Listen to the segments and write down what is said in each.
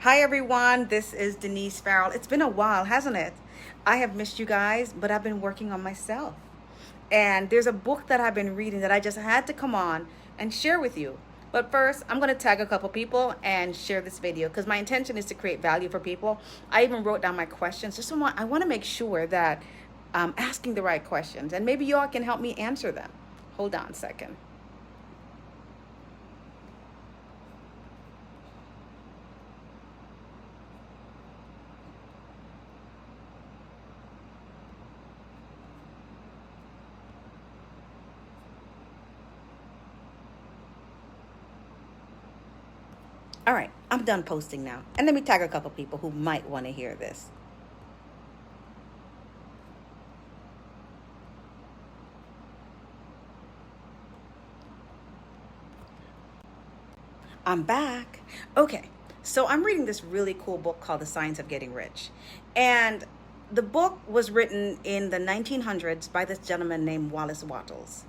Hi everyone, this is Denise Farrell. It's been a while, hasn't it? I have missed you guys, but I've been working on myself. And there's a book that I've been reading that I just had to come on and share with you. But first, I'm going to tag a couple people and share this video because my intention is to create value for people. I even wrote down my questions. I want to make sure that I'm asking the right questions, and maybe y'all can help me answer them. Hold on a second. All right, I'm done posting now. And let me tag a couple people who might want to hear this. I'm back. Okay, so I'm reading this really cool book called The Science of Getting Rich. And the book was written in the 1900s by this gentleman named Wallace Wattles,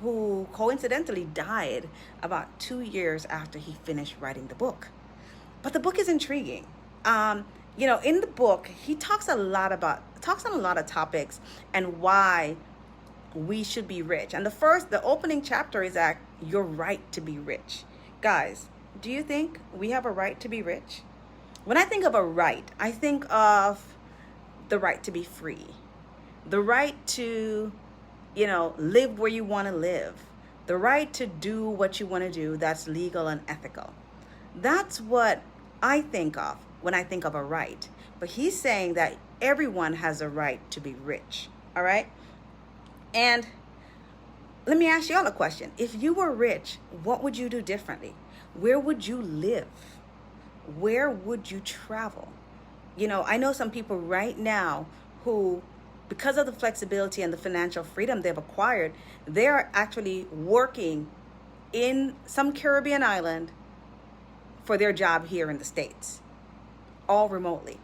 who coincidentally died about 2 years after he finished writing the book. But the book is intriguing. In the book, he talks on a lot of topics and why we should be rich. And the opening chapter is that your right to be rich. Guys, do you think we have a right to be rich? When I think of a right, I think of the right to be free, the right to, live where you want to live, the right to do what you want to do that's legal and ethical. That's what I think of when I think of a right. But he's saying that everyone has a right to be rich. All right. And let me ask y'all a question. If you were rich, what would you do differently? Where would you live? Where would you travel? I know some people right now who, because of the flexibility and the financial freedom they've acquired, they're actually working in some Caribbean island for their job here in the States, all remotely.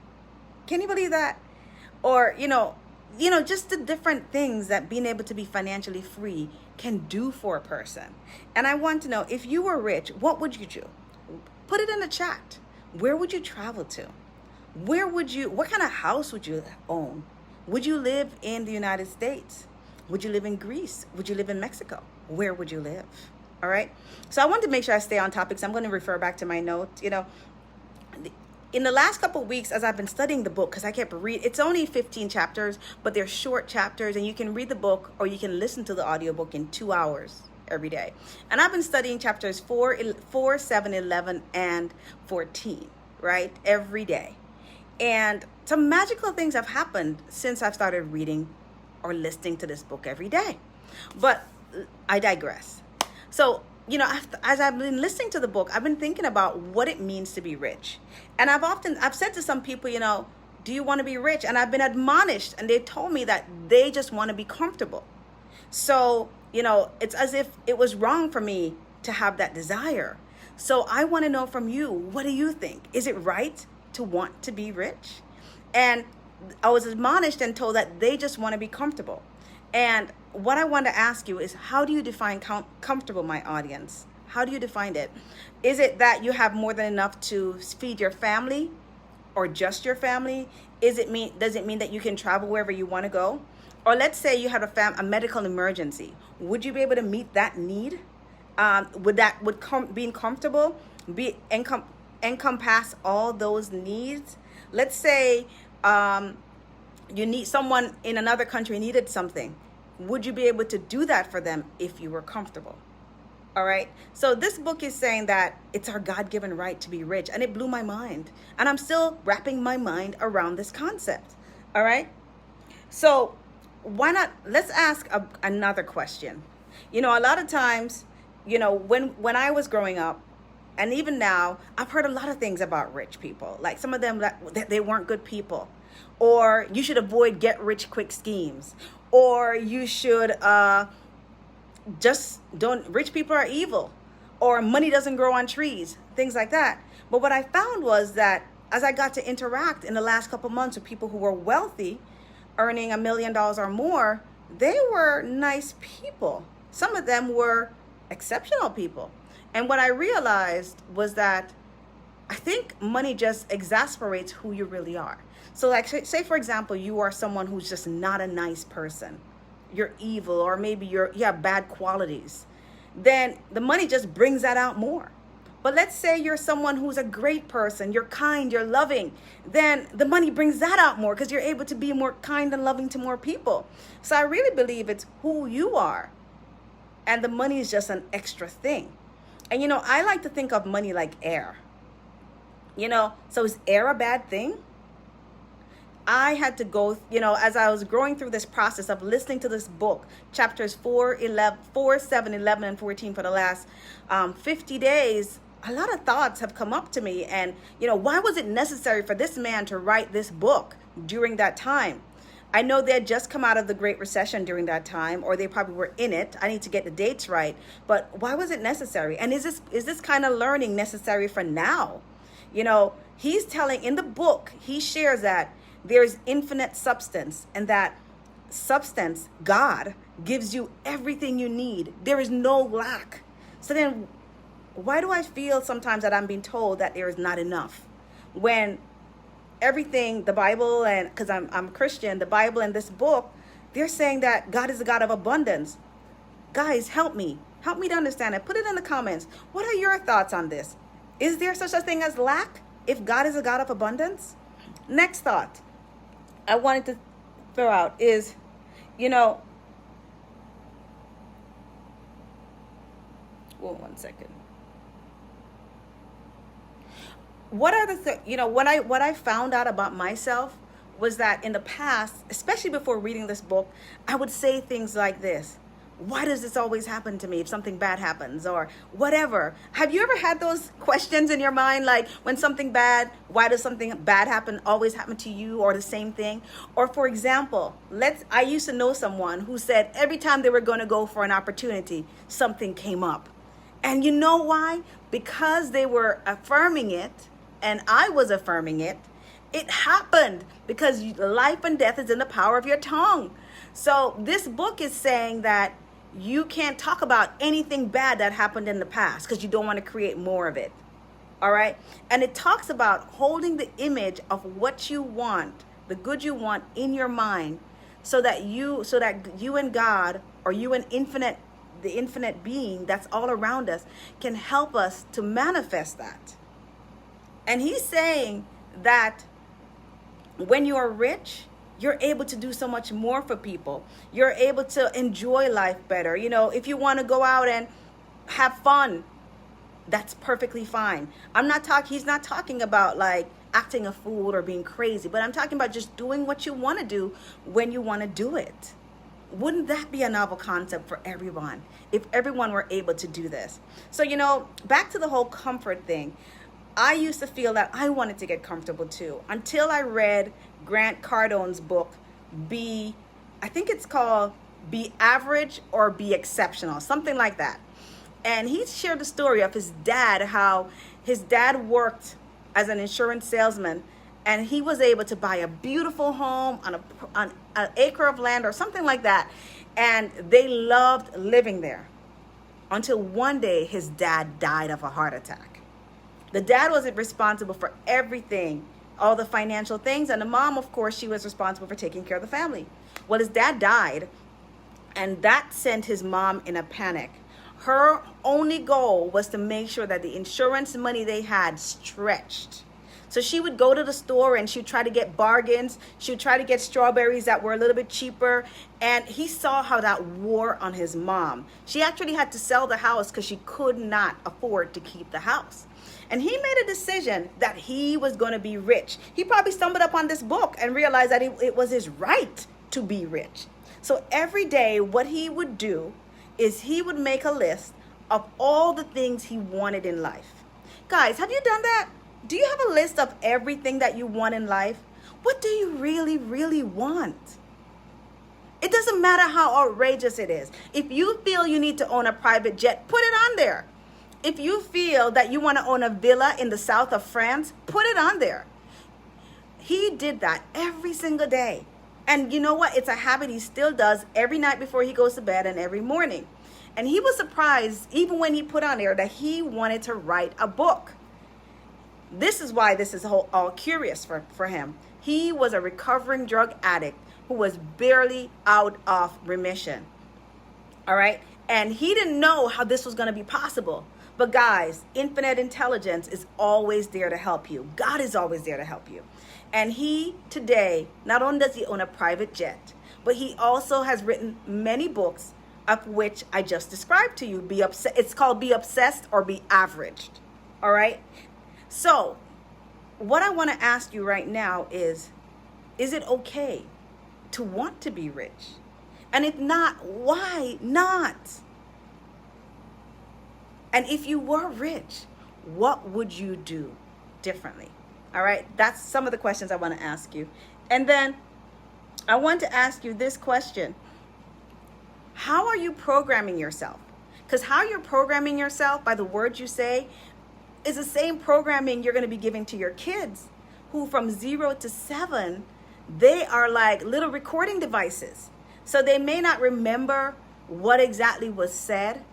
Can you believe that? Or, just the different things that being able to be financially free can do for a person. And I want to know, if you were rich, what would you do? Put it in the chat. Where would you travel to? What kind of house would you own? Would you live in the United States? Would you live in Greece? Would you live in Mexico? Where would you live? All right. So I want to make sure I stay on topic. So I'm going to refer back to my notes. In the last couple of weeks, as I've been studying the book, because I kept reading, it's only 15 chapters, but they're short chapters, and you can read the book or you can listen to the audiobook in 2 hours every day. And I've been studying chapters 4, 7, 11, and 14, right? Every day. And some magical things have happened since I've started reading or listening to this book every day. But I digress. So, as I've been listening to the book, I've been thinking about what it means to be rich. And I've said to some people, do you want to be rich? And I've been admonished, and they told me that they just want to be comfortable. So, it's as if it was wrong for me to have that desire. So I want to know from you, what do you think? Is it right to want to be rich? And I was admonished and told that they just want to be comfortable. And what I want to ask you is, how do you define comfortable, my audience? How do you define it? Is it that you have more than enough to feed your family, or just your family? Does it mean that you can travel wherever you want to go? Or let's say you had a medical emergency. Would you be able to meet that need? Being comfortable encompass all those needs? Let's say you need someone in another country needed something. Would you be able to do that for them if you were comfortable? All right. So this book is saying that it's our God-given right to be rich. And it blew my mind. And I'm still wrapping my mind around this concept. All right. So why not? Let's ask another question. A lot of times, when I was growing up, and even now, I've heard a lot of things about rich people. Like some of them that they weren't good people. Or you should avoid get-rich-quick schemes. Or you should rich people are evil. Or money doesn't grow on trees. Things like that. But what I found was that as I got to interact in the last couple months with people who were wealthy, earning $1 million or more, they were nice people. Some of them were exceptional people. And what I realized was that I think money just exasperates who you really are. So like say for example, you are someone who's just not a nice person. You're evil, or maybe you have bad qualities. Then the money just brings that out more. But let's say you're someone who's a great person, you're kind, you're loving, then the money brings that out more because you're able to be more kind and loving to more people. So I really believe it's who you are, and the money is just an extra thing. And I like to think of money like air. So is air a bad thing? I had to go, as I was growing through this process of listening to this book, chapters 4, 7, 11, and 14 for the last 50 days, a lot of thoughts have come up to me. And, why was it necessary for this man to write this book during that time? I know they had just come out of the Great Recession during that time, or they probably were in it. I need to get the dates right. But why was it necessary? And is this kind of learning necessary for now? He's telling in the book, he shares that there's infinite substance, and that substance, God, gives you everything you need. There is no lack. So then why do I feel sometimes that I'm being told that there is not enough, when everything, the Bible, and because I'm a Christian, the Bible and this book, they're saying that God is a God of abundance. Guys, help me to understand it. Put it in the comments. What are your thoughts on this? Is there such a thing as lack if God is a God of abundance? Next thought I wanted to throw out is, well, one second. What are what I found out about myself was that in the past, especially before reading this book, I would say things like this: why does this always happen to me if something bad happens, or whatever? Have you ever had those questions in your mind, like when something bad, why does something bad always happen to you, or the same thing? Or for example, I used to know someone who said every time they were going to go for an opportunity, something came up. And you know why? Because they were affirming it, and I was affirming it. It happened because life and death is in the power of your tongue. So this book is saying that you can't talk about anything bad that happened in the past because you don't want to create more of it. All right. And it talks about holding the image of what you want, the good you want in your mind, so that you and God, or you and the infinite being that's all around us, can help us to manifest that. And he's saying that when you are rich, you're able to do so much more for people. You're able to enjoy life better. If you want to go out and have fun, that's perfectly fine. He's not talking about like acting a fool or being crazy, but I'm talking about just doing what you want to do when you want to do it. Wouldn't that be a novel concept for everyone if everyone were able to do this? So, back to the whole comfort thing. I used to feel that I wanted to get comfortable too, until I read Grant Cardone's book, I think it's called Be Average or Be Exceptional, something like that. And he shared the story of his dad, how his dad worked as an insurance salesman, and he was able to buy a beautiful home on an acre of land or something like that. And they loved living there until one day his dad died of a heart attack. The dad wasn't responsible for everything, all the financial things. And the mom, of course, she was responsible for taking care of the family. Well, his dad died, and that sent his mom in a panic. Her only goal was to make sure that the insurance money they had stretched. So she would go to the store and she'd try to get bargains. She would try to get strawberries that were a little bit cheaper. And he saw how that wore on his mom. She actually had to sell the house because she could not afford to keep the house. And he made a decision that he was going to be rich. He probably stumbled upon this book and realized that it was his right to be rich. So every day what he would do is he would make a list of all the things he wanted in life. Guys, have you done that? Do you have a list of everything that you want in life? What do you really, really want? It doesn't matter how outrageous it is. If you feel you need to own a private jet, put it on there. If you feel that you want to own a villa in the south of France, put it on there. He did that every single day. And you know what? It's a habit he still does every night before he goes to bed and every morning. And he was surprised, even when he put on there, that he wanted to write a book. This is why this is all curious for him. He was a recovering drug addict who was barely out of remission. All right. And he didn't know how this was going to be possible. But guys, infinite intelligence is always there to help you. God is always there to help you. And he today, not only does he own a private jet, but he also has written many books, of which I just described to you. It's called Be Obsessed or Be Averaged. All right. So what I want to ask you right now is it okay to want to be rich? And if not, why not? And if you were rich, what would you do differently? All right. That's some of the questions I want to ask you. And then I want to ask you this question. How are you programming yourself? Because how you're programming yourself by the words you say is the same programming you're going to be giving to your kids, who from 0 to 7, they are like little recording devices. So they may not remember what exactly was said,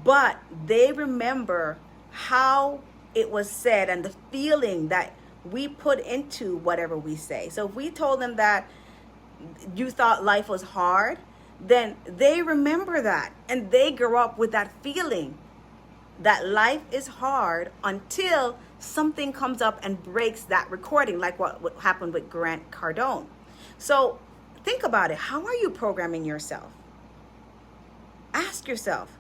but they remember how it was said and the feeling that we put into whatever we say. So if we told them that you thought life was hard, then they remember that and they grow up with that feeling that life is hard until something comes up and breaks that recording, like what happened with Grant Cardone. So think about it. How are you programming yourself? Ask yourself,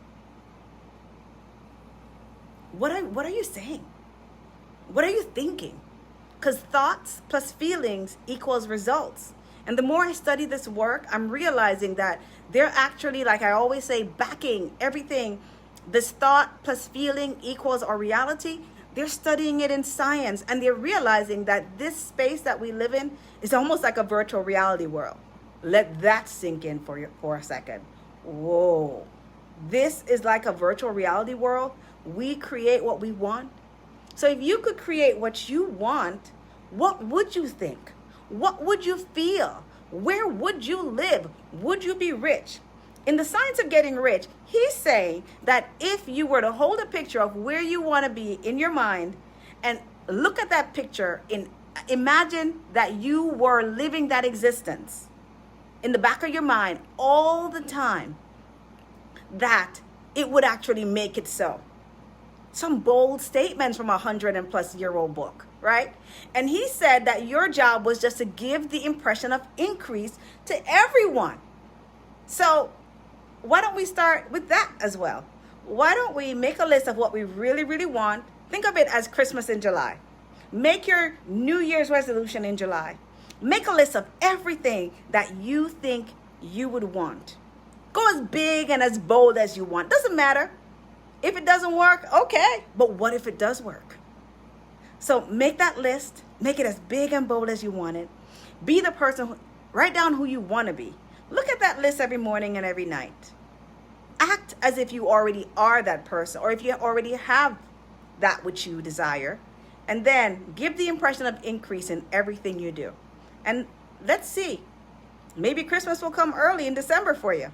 what are you saying? What are you thinking? Because thoughts plus feelings equals results. And the more I study this work, I'm realizing that they're actually, like I always say, backing everything. This thought plus feeling equals our reality. They're studying it in science, and they're realizing that this space that we live in is almost like a virtual reality world. Let that sink in for a second. Whoa. This is like a virtual reality world. We create what we want. So if you could create what you want, what would you think? What would you feel? Where would you live? Would you be rich? In the Science of Getting Rich, he's saying that if you were to hold a picture of where you want to be in your mind and look at that picture, imagine that you were living that existence in the back of your mind all the time, that it would actually make it so. Some bold statements from 100+ book, right? And he said that your job was just to give the impression of increase to everyone. So why don't we start with that as well? Why don't we make a list of what we really, really want? Think of it as Christmas in July. Make your New Year's resolution in July. Make a list of everything that you think you would want. Go as big and as bold as you want. Doesn't matter. If it doesn't work, okay. But what if it does work? So make that list. Make it as big and bold as you want it. Be the person. Write down who you want to be. Look at that list every morning and every night. Act as if you already are that person, or if you already have that which you desire. And then give the impression of increase in everything you do. And let's see. Maybe Christmas will come early in December for you.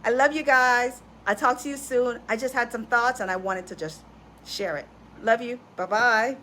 I love you guys. I'll talk to you soon. I just had some thoughts and I wanted to just share it. Love you. Bye-bye.